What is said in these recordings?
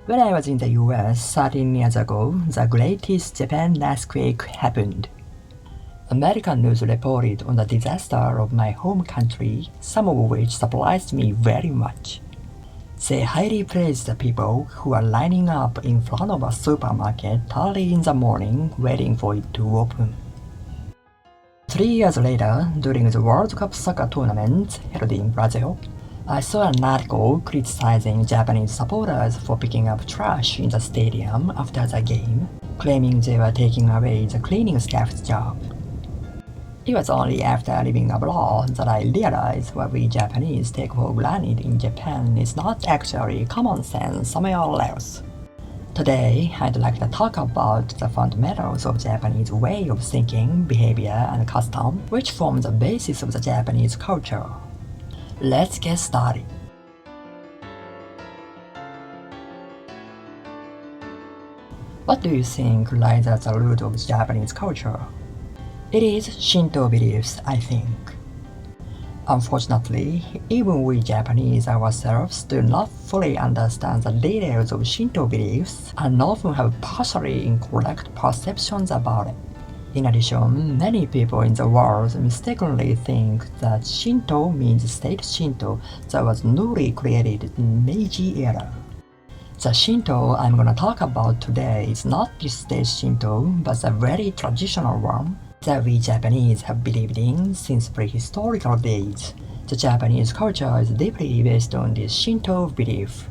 When I was in the US 13 years ago, the greatest Japan earthquake happened. American news reported on the disaster of my home country, some of which surprised me very much. They highly praised the people who are lining up in front of a supermarket early in the morning waiting for it to open. 3 years later, during the World Cup soccer tournament held in Brazil, I saw an article criticizing Japanese supporters for picking up trash in the stadium after the game, claiming they were taking away the cleaning staff's job. It was only after living abroad that I realized what we Japanese take for granted in Japan is not actually common sense somewhere else. Today, I'd like to talk about the fundamentals of Japanese way of thinking, behavior, and custom, which form the basis of the Japanese culture. Let's get started. What do you think lies at the root of Japanese culture? It is Shinto beliefs, I think. Unfortunately, even we Japanese ourselves do not fully understand the details of Shinto beliefs and often have partially incorrect perceptions about it. In addition, many people in the world mistakenly think that Shinto means state Shinto that was newly created in Meiji era. The Shinto I'm gonna talk about today is not the state Shinto, but the very traditional one that we Japanese have believed in since prehistorical days. The Japanese culture is deeply based on this Shinto belief.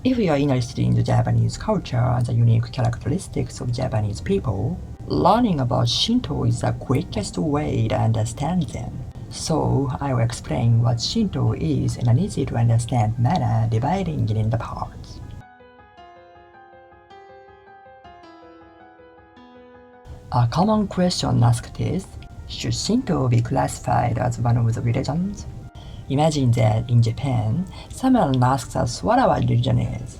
If you are interested in the Japanese culture and the unique characteristics of Japanese people, learning about Shinto is the quickest way to understand them. So, I will explain what Shinto is in an easy to understand manner, dividing it into parts. A common question asked is, should Shinto be classified as one of the religions? Imagine that in Japan, someone asks us what our religion is.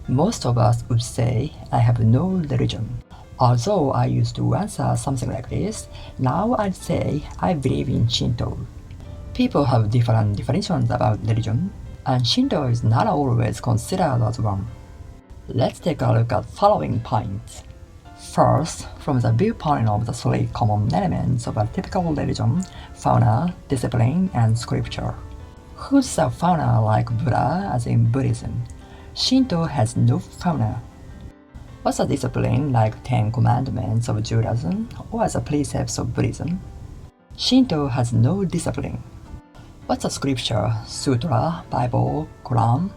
Most of us would say, I have no religion. Although I used to answer something like this, now I'd say I believe in Shinto. People have different definitions about religion, and Shinto is not always considered as one. Let's take a look at following points. First, from the viewpoint of the three common elements of a typical religion, fauna, discipline, and scripture. Who's a fauna like Buddha, as in Buddhism? Shinto has no fauna. What's a discipline like Ten Commandments of Judaism or the precepts of Buddhism? Shinto has no discipline. What's a scripture? Sutra, Bible, Quran?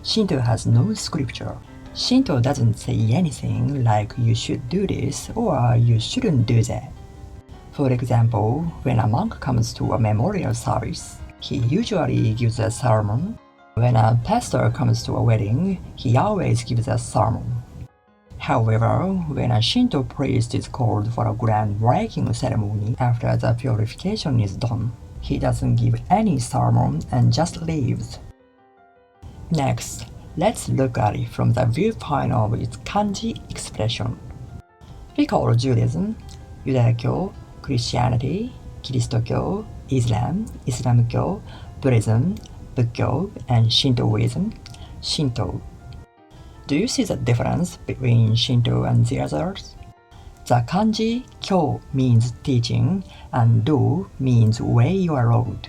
Shinto has no scripture. Shinto doesn't say anything like you should do this or you shouldn't do that. For example, when a monk comes to a memorial service, he usually gives a sermon. When a pastor comes to a wedding, he always gives a sermon. However, when a Shinto priest is called for a groundbreaking ceremony after the purification is done, he doesn't give any sermon and just leaves. Next, let's look at it from the viewpoint of its kanji expression. We call Judaism, ユダヤ教, Christianity, キリスト教, Islam, イスラム教, Buddhism, 仏教, and Shintoism, Shinto. Do you see the difference between Shinto and the others? The kanji 教 means teaching and do means way your road.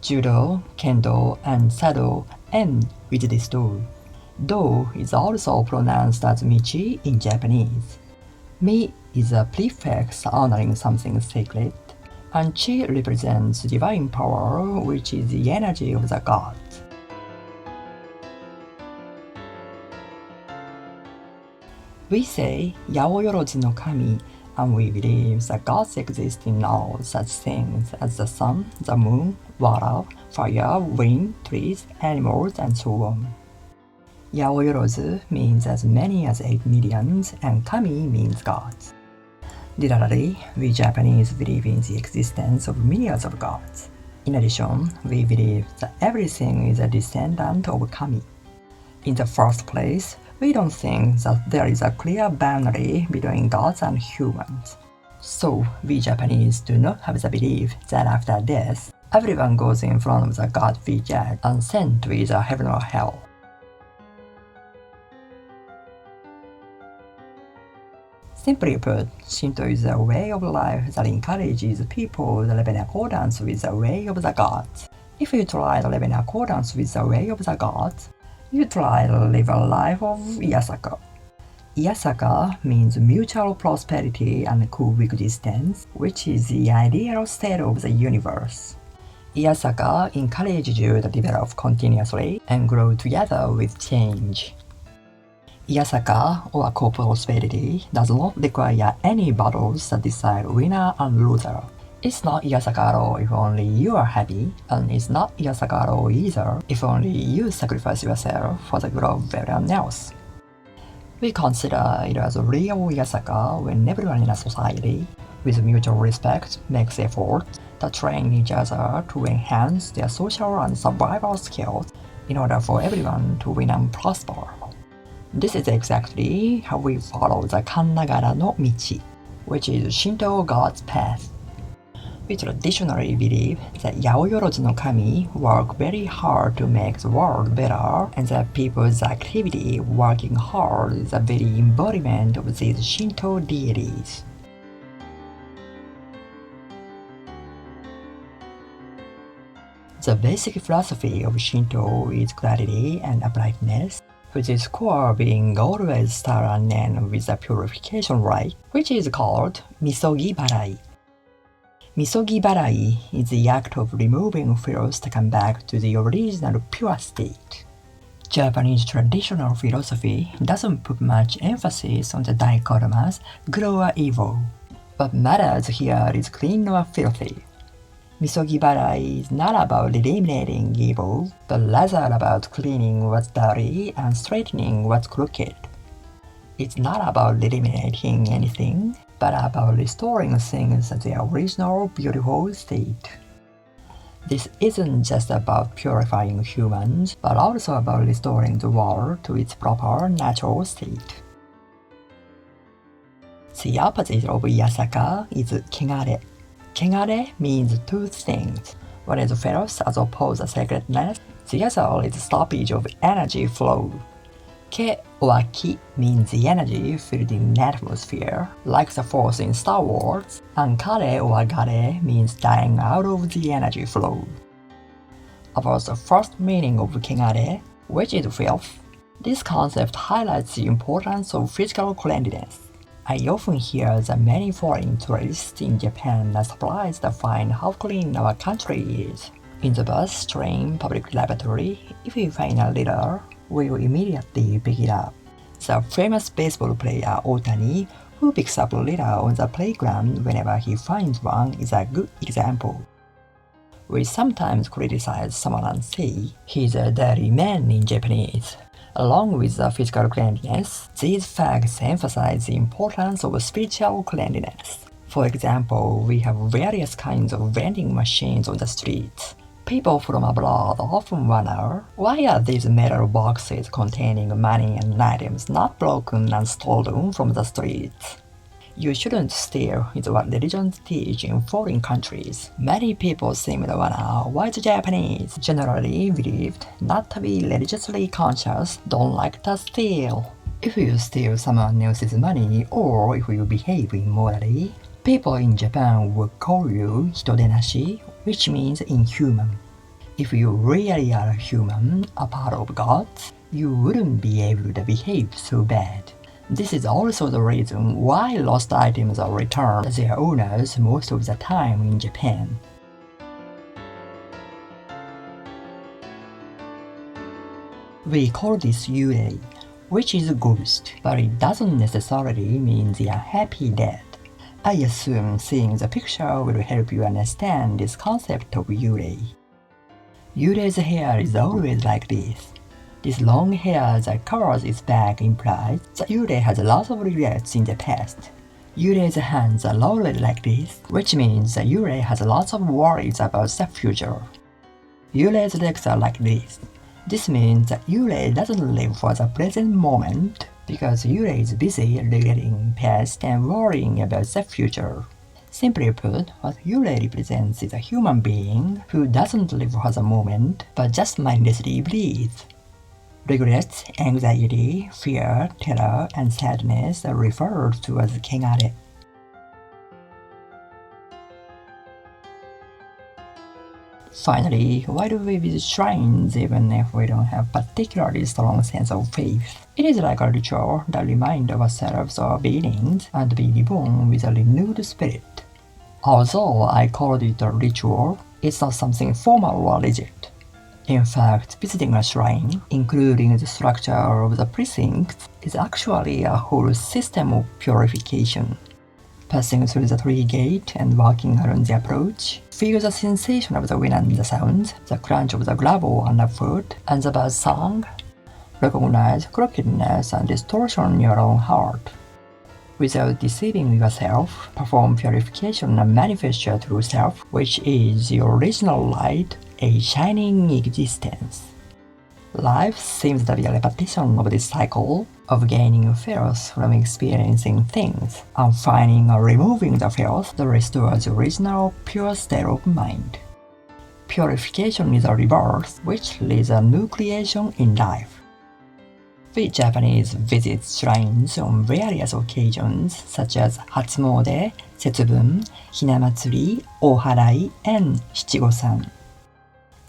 Judo, Kendo, and Sado end with this do. Do is also pronounced as michi in Japanese. Mi is a prefix honoring something sacred, and chi represents divine power, which is the energy of the gods. We say Yaoyorozu no kami, and we believe that gods exist in all such things as the sun, the moon, water, fire, wind, trees, animals, and so on. Yaoyorozu means as many as 8 millions, and kami means gods. Literally, we Japanese believe in the existence of millions of gods. In addition, we believe that everything is a descendant of kami. In the first place, we don't think that there is a clear boundary between gods and humans. So, we Japanese do not have the belief that after death, everyone goes in front of the god we judge and sent to either heaven or hell. Simply put, Shinto is a way of life that encourages people to live in accordance with the way of the gods. If you try to live in accordance with the way of the gods, you try to live a life of Yasaka. Yasaka means mutual prosperity and coexistence, which is the ideal state of the universe. Yasaka encourages you to develop continuously and grow together with change. Yasaka, or co-prosperity, does not require any battles that decide winner and loser. It's not Yasaka at all if only you are happy, and it's not Yasaka at all either if only you sacrifice yourself for the good of everyone else. We consider it as a real Yasaka when everyone in a society, with mutual respect, makes efforts to train each other to enhance their social and survival skills in order for everyone to win and prosper. This is exactly how we follow the Kannagara no Michi, which is Shinto God's path. We traditionally believe that Yaoyorozu no Kami work very hard to make the world better, and that people's activity working hard is a very embodiment of these Shinto deities. The basic philosophy of Shinto is clarity and uprightness, with its core being always start and end with the purification rite, which is called misogi barai. Misogi barai is the act of removing filth to come back to the original pure state. Japanese traditional philosophy doesn't put much emphasis on the dichotomous good or evil. What matters here is clean or filthy. Misogi barai is not about eliminating evil, but rather about cleaning what's dirty and straightening what's crooked. It's not about eliminating anything, but about restoring things to their original beautiful state. This isn't just about purifying humans, but also about restoring the world to its proper natural state. The opposite of Yasaka is Kegare. Kegare means two things. One is filth as opposed to sacredness, the other is stoppage of energy flow. Ke or ki means the energy filled in the atmosphere, like the force in Star Wars, and kare or gare means dying out of the energy flow. About the first meaning of kegare, which is filth, this concept highlights the importance of physical cleanliness. I often hear that many foreign tourists in Japan are surprised to find how clean our country is. In the bus, train, public lavatory, if we find a litter, we will immediately pick it up. The famous baseball player Otani, who picks up litter on the playground whenever he finds one, is a good example. We sometimes criticize someone and say, he's a dirty man in Japanese. Along with the physical cleanliness, these facts emphasize the importance of spiritual cleanliness. For example, we have various kinds of vending machines on the streets. People from abroad often wonder, why are these metal boxes containing money and items not broken and stolen from the streets? You shouldn't steal is what religions teach in foreign countries. Many people seem to wonder why the Japanese, generally believed not to be religiously conscious, don't like to steal. If you steal someone else's money or if you behave immorally, people in Japan would call you hitodenashi, which means inhuman. If you really are human, a part of gods, you wouldn't be able to behave so bad. This is also the reason why lost items are returned to their owners most of the time in Japan. We call this Yurei, which is a ghost, but it doesn't necessarily mean the unhappy dead. I assume seeing the picture will help you understand this concept of Yurei. Yurei's hair is always like this. This long hair that covers its back implies that Yurei has lots of regrets in the past. Yurei's hands are lowered like this, which means that Yurei has lots of worries about the future. Yurei's legs are like this. This means that Yurei doesn't live for the present moment because Yurei is busy regretting past and worrying about the future. Simply put, what Yurei represents is a human being who doesn't live for the moment but just mindlessly breathes. Regrets, anxiety, fear, terror, and sadness are referred to as kegare. Finally, why do we visit shrines even if we don't have particularly strong sense of faith? It is like a ritual that reminds ourselves of our beginnings and be reborn with a renewed spirit. Although I called it a ritual, it's not something formal or rigid. In fact, visiting a shrine, including the structure of the precincts, is actually a whole system of purification. Passing through the tree gate and walking along the approach, feel the sensation of the wind and the sound, the crunch of the gravel underfoot, and the bird song. Recognize crookedness and distortion in your own heart. Without deceiving yourself, perform purification and manifest your true self, which is your original light, a shining existence. Life seems to be a repetition of this cycle of gaining filth from experiencing things, and finding or removing the filth that restores the original pure state of mind. Purification is a rebirth which leads a new creation in life. We Japanese visit shrines on various occasions such as Hatsumode, Setsubun, Hinamatsuri, Oharai, and Shichigo-san.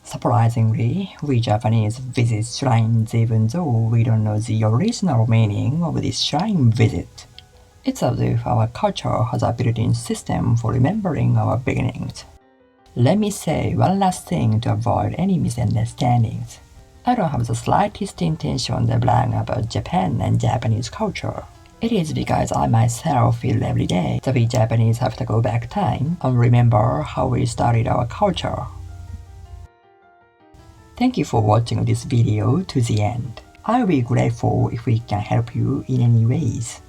Surprisingly, we Japanese visit shrines even though we don't know the original meaning of this shrine visit. It's as if our culture has a built-in system for remembering our beginnings. Let me say one last thing to avoid any misunderstandings. I don't have the slightest intention to brag about Japan and Japanese culture. It is because I myself feel every day that we Japanese have to go back time and remember how we started our culture. Thank you for watching this video to the end. I'll be grateful if we can help you in any ways.